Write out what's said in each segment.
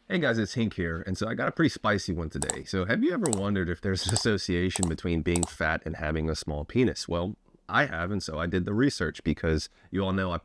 Hey guys, it's Hink here, and so I got a pretty spicy one today. So have you ever wondered if there's an association between being fat and having a small penis? Well, I have, and so I did the research because you all know I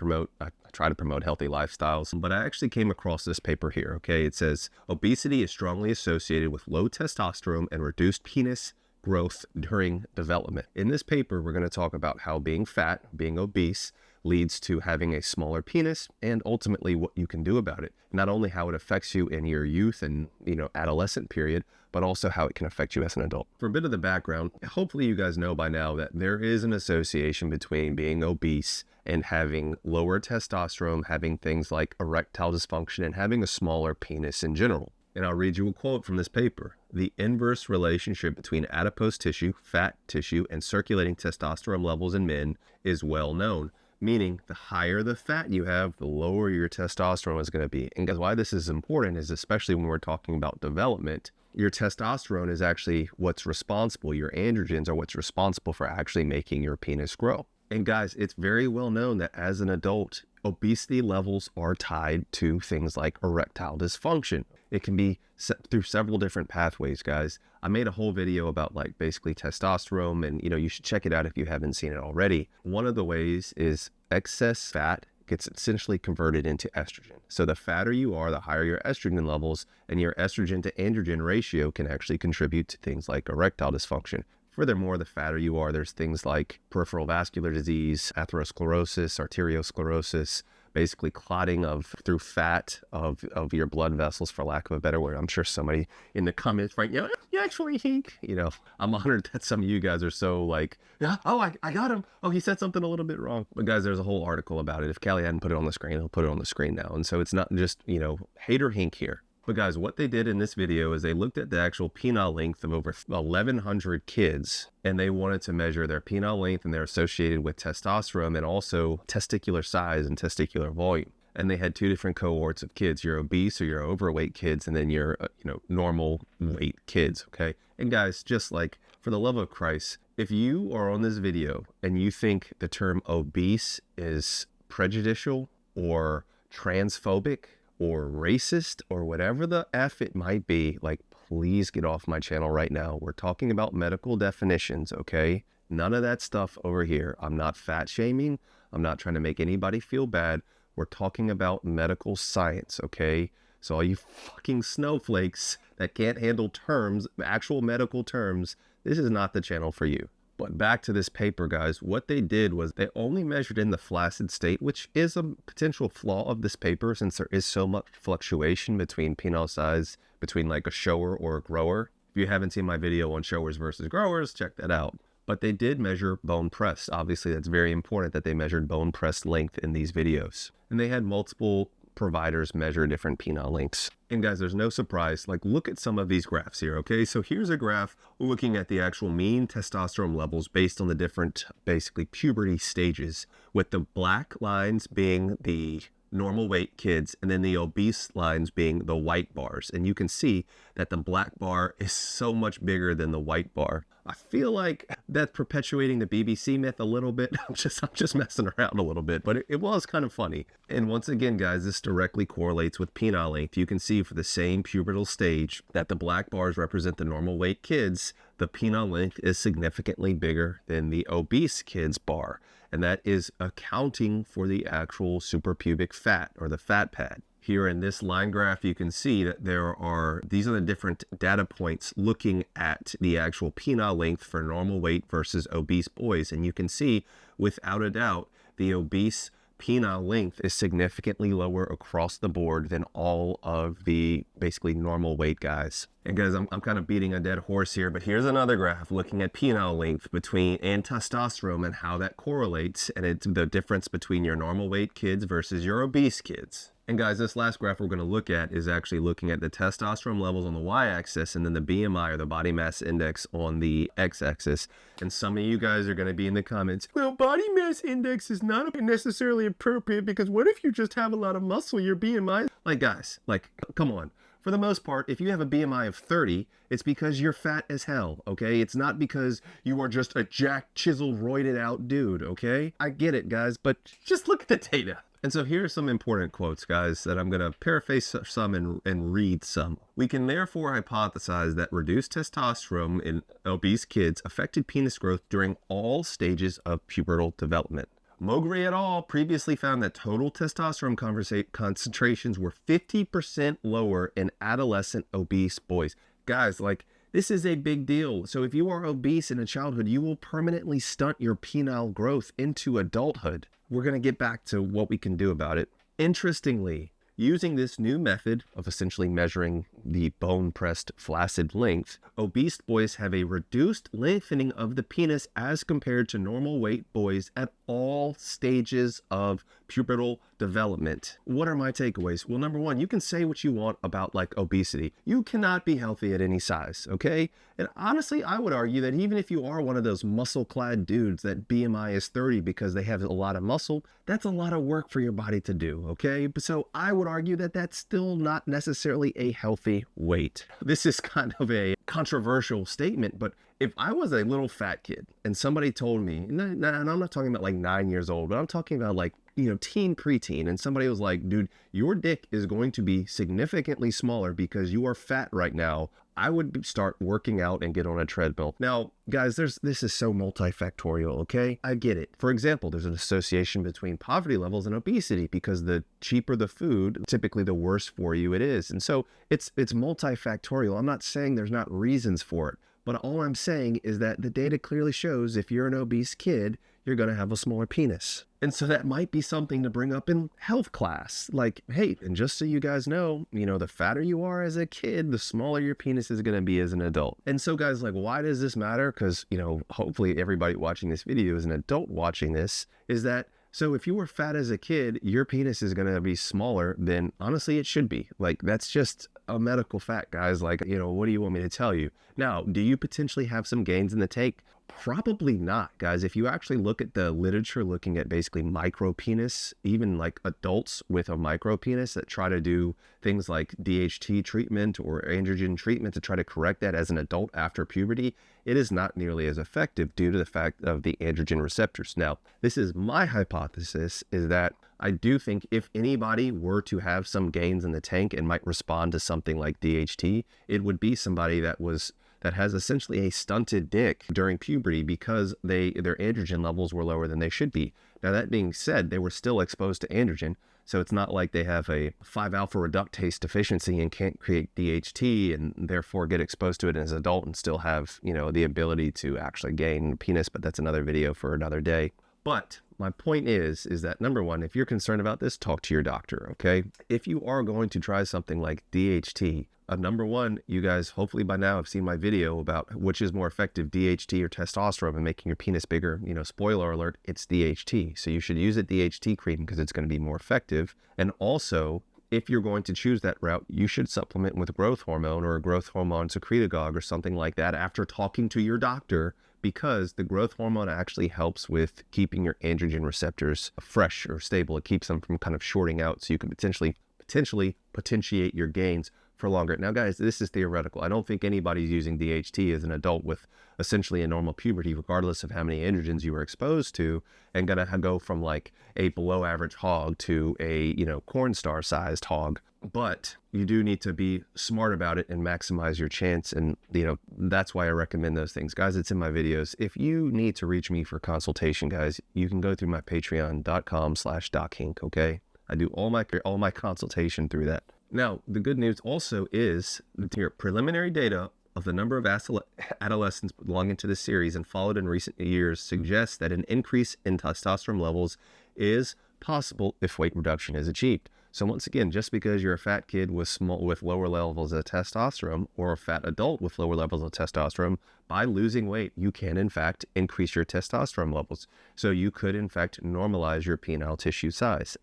try to promote healthy lifestyles, but I actually came across this paper here, okay? It says, obesity is strongly associated with low testosterone and reduced penis growth during development. In this paper, we're going to talk about how being fat, being obese, leads to having a smaller penis and ultimately what you can do about it. Not only how it affects you in your youth and, adolescent period, but also how it can affect you as an adult. For a bit of the background, hopefully you guys know by now that there is an association between being obese and having lower testosterone, having things like erectile dysfunction, and having a smaller penis in general. And I'll read you a quote from this paper. The inverse relationship between adipose tissue, fat tissue, and circulating testosterone levels in men is well known. Meaning the higher the fat you have, the lower your testosterone is going to be. And guys, why this is important is especially when we're talking about development, your testosterone is actually what's responsible. Your androgens are what's responsible for actually making your penis grow. And guys, it's very well known that as an adult, obesity levels are tied to things like erectile dysfunction. It can be through several different pathways, guys. I made a whole video about basically testosterone, and you should check it out if you haven't seen it already. One of the ways is excess fat gets essentially converted into estrogen. So the fatter you are, the higher your estrogen levels, and your estrogen to androgen ratio can actually contribute to things like erectile dysfunction. Furthermore, the fatter you are, there's things like peripheral vascular disease, atherosclerosis, arteriosclerosis, basically clotting through fat of your blood vessels, for lack of a better word. I'm sure somebody in the comments, right? You actually, Hink. I'm honored that some of you guys are so yeah, oh, I got him. Oh, he said something a little bit wrong. But guys, there's a whole article about it. If Callie hadn't put it on the screen, he'll put it on the screen now. And so it's not just, hater Hink here. But guys, what they did in this video is they looked at the actual penile length of over 1,100 kids, and they wanted to measure their penile length, and they're associated with testosterone and also testicular size and testicular volume. And they had two different cohorts of kids, your obese or your overweight kids, and then your, normal weight kids, okay? And guys, just for the love of Christ, if you are on this video and you think the term obese is prejudicial or transphobic, or racist, or whatever the F it might be, please get off my channel right now. We're talking about medical definitions, okay? None of that stuff over here. I'm not fat shaming. I'm not trying to make anybody feel bad. We're talking about medical science, okay? So all you fucking snowflakes that can't handle terms, actual medical terms, this is not the channel for you. But back to this paper, guys, what they did was they only measured in the flaccid state, which is a potential flaw of this paper since there is so much fluctuation between penile size, between a shower or a grower. If you haven't seen my video on showers versus growers, check that out. But they did measure bone press. Obviously, that's very important that they measured bone press length in these videos. And they had multiple providers measure different penile lengths. And guys, there's no surprise. Look at some of these graphs here, okay? So here's a graph looking at the actual mean testosterone levels based on the different, basically, puberty stages, with the black lines being the normal weight kids, and then the obese lines being the white bars. And you can see that the black bar is so much bigger than the white bar. I feel like that's perpetuating the BBC myth a little bit. I'm just messing around a little bit, but it was kind of funny. And once again, guys, this directly correlates with penile length. You can see for the same pubertal stage that the black bars represent the normal weight kids. The penile length is significantly bigger than the obese kids bar. And that is accounting for the actual suprapubic fat, or the fat pad. Here in this line graph, you can see that these are the different data points looking at the actual penile length for normal weight versus obese boys. And you can see, without a doubt, the obese penile length is significantly lower across the board than all of the basically normal weight guys. And guys, I'm kind of beating a dead horse here, but here's another graph looking at penile length and testosterone and how that correlates, and it's the difference between your normal weight kids versus your obese kids. And guys, this last graph we're going to look at is actually looking at the testosterone levels on the y-axis and then the BMI, or the body mass index, on the x-axis. And some of you guys are going to be in the comments, well, body mass index is not necessarily appropriate because what if you just have a lot of muscle, your BMI? Guys, come on. For the most part, if you have a BMI of 30, it's because you're fat as hell, okay? It's not because you are just a jacked, chiseled, roided out dude, okay? I get it, guys, but just look at the data. And so here are some important quotes, guys, that I'm going to paraphrase some and read some. We can therefore hypothesize that reduced testosterone in obese kids affected penis growth during all stages of pubertal development. Mogri et al. Previously found that total testosterone concentrations were 50% lower in adolescent obese boys. Guys, like, this is a big deal. So if you are obese in a childhood, you will permanently stunt your penile growth into adulthood. We're going to get back to what we can do about it. Interestingly, using this new method of essentially measuring the bone-pressed flaccid length, obese boys have a reduced lengthening of the penis as compared to normal weight boys at all stages of pubertal development. What are my takeaways? Well, number one, you can say what you want about like obesity. You cannot be healthy at any size, okay? And honestly, I would argue that even if you are one of those muscle-clad dudes that BMI is 30 because they have a lot of muscle, that's a lot of work for your body to do, okay? So I would argue that that's still not necessarily a healthy weight. This is kind of a controversial statement, but if I was a little fat kid and somebody told me, and I'm not talking about like 9 years old, but I'm talking about like, teen, preteen, and somebody was like, dude, your dick is going to be significantly smaller because you are fat right now, I would start working out and get on a treadmill. Now, guys, this is so multifactorial, okay? I get it. For example, there's an association between poverty levels and obesity because the cheaper the food, typically the worse for you it is. And so it's multifactorial. I'm not saying there's not reasons for it, but all I'm saying is that the data clearly shows if you're an obese kid, you're going to have a smaller penis. And so that might be something to bring up in health class. Like, hey, and just so you guys know, the fatter you are as a kid, the smaller your penis is going to be as an adult. And so guys, like, why does this matter? Because, hopefully everybody watching this video is an adult watching this, is that so if you were fat as a kid, your penis is going to be smaller than honestly it should be. Like, that's just a medical fact, guys. Like, what do you want me to tell you? Now, do you potentially have some gains in the tank? Probably not, guys. If you actually look at the literature looking at basically micro penis, even like adults with a micro penis that try to do things like DHT treatment or androgen treatment to try to correct that as an adult after puberty, it is not nearly as effective due to the fact of the androgen receptors. Now, this is my hypothesis, is that I do think if anybody were to have some gains in the tank and might respond to something like DHT, it would be somebody that has essentially a stunted dick during puberty because their androgen levels were lower than they should be. Now, that being said, they were still exposed to androgen, so it's not like they have a 5-alpha reductase deficiency and can't create DHT and therefore get exposed to it as an adult and still have, the ability to actually gain penis, but that's another video for another day. But my point is that number one, if you're concerned about this, talk to your doctor, okay? If you are going to try something like DHT, number one, you guys hopefully by now have seen my video about which is more effective, DHT or testosterone in making your penis bigger. Spoiler alert, it's DHT. So you should use a DHT cream because it's going to be more effective. And also, if you're going to choose that route, you should supplement with growth hormone or a growth hormone secretagogue or something like that after talking to your doctor, because the growth hormone actually helps with keeping your androgen receptors fresh or stable. It keeps them from kind of shorting out so you can potentially potentiate your gains for longer. Now, guys, this is theoretical. I don't think anybody's using DHT as an adult with essentially a normal puberty, regardless of how many androgens you were exposed to, and gonna go from like a below average hog to a, corn star sized hog. But you do need to be smart about it and maximize your chance. And, that's why I recommend those things. Guys, it's in my videos. If you need to reach me for consultation, guys, you can go through my patreon.com/DocHink, okay? I do all my consultation through that. Now, the good news also is here, preliminary data of the number of adolescents belonging to this series and followed in recent years suggests that an increase in testosterone levels is possible if weight reduction is achieved. So once again, just because you're a fat kid with lower levels of testosterone or a fat adult with lower levels of testosterone, by losing weight, you can in fact increase your testosterone levels. So you could in fact normalize your penile tissue size,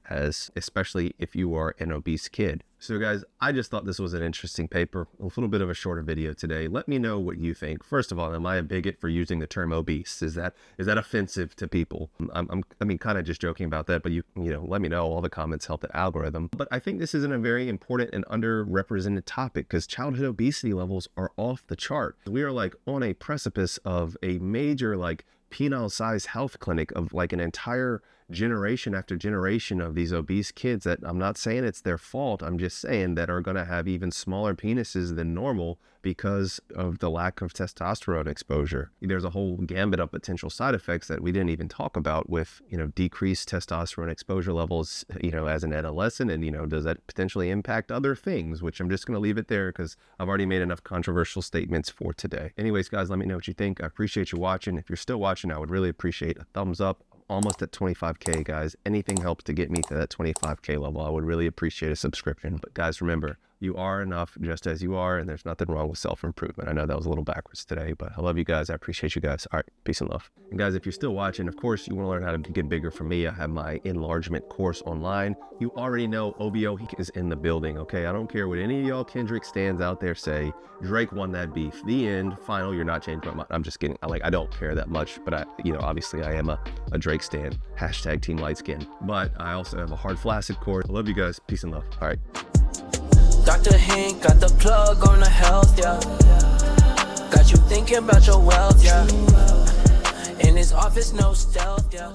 especially if you are an obese kid. So guys, I just thought this was an interesting paper, a little bit of a shorter video today. Let me know what you think. First of all, am I a bigot for using the term obese? Is that offensive to people? I mean, kind of just joking about that, but you let me know. All the comments help the algorithm. But I think this is a very important and underrepresented topic because childhood obesity levels are off the chart. We are like on a precipice of a major like penile size health clinic of like an entire generation after generation of these obese kids that, I'm not saying it's their fault, I'm just saying that are going to have even smaller penises than normal because of the lack of testosterone exposure. There's a whole gambit of potential side effects that we didn't even talk about with, decreased testosterone exposure levels, as an adolescent. And, does that potentially impact other things, which I'm just going to leave it there because I've already made enough controversial statements for today. Anyways, guys, let me know what you think. I appreciate you watching. If you're still watching, I would really appreciate a thumbs up. Almost at 25K, guys. Anything helps to get me to that 25K level. I would really appreciate a subscription. But guys, remember, you are enough just as you are, and there's nothing wrong with self-improvement. I know that was a little backwards today, but I love you guys. I appreciate you guys. All right, peace and love. And guys, if you're still watching, of course, you want to learn how to get bigger from me. I have my enlargement course online. You already know OBO Hink is in the building, okay? I don't care what any of y'all Kendrick stands out there say. Drake won that beef. The end. Final. You're not changing my mind. I'm just kidding. I don't care that much, but obviously I am a Drake stan. Hashtag Team Light Skin. But I also have a hard flaccid course. I love you guys. Peace and love. All right. Dr. Hink got the plug on the health, yeah. Got you thinking about your wealth, yeah. In his office, no stealth, yeah.